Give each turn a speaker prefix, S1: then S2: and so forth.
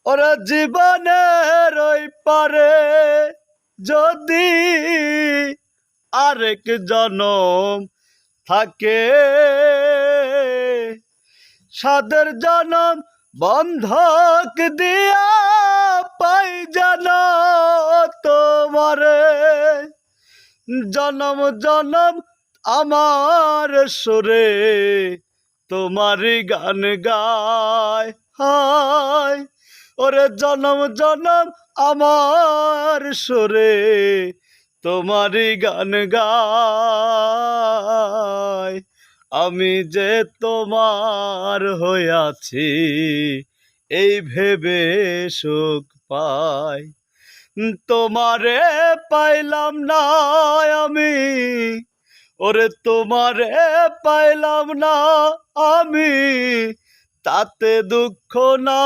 S1: ওরা জীবনের ওই পারে যদি আরেক জনম থাকে, সাদের জনম বন্ধক দিয়া পাই যেন তোমারে। জনম জনম আমার সুরে তোমারই গান গায়, হায় ওরে জনম জনম আমার সুরে তোমারই গান গায়। আমি যে তোমার হইয়াছি এই ভেবে সুখ পাই, তোমারে পাইলাম না আমি, ওরে তোমারে পাইলাম না আমি, তাতে দুঃখ না।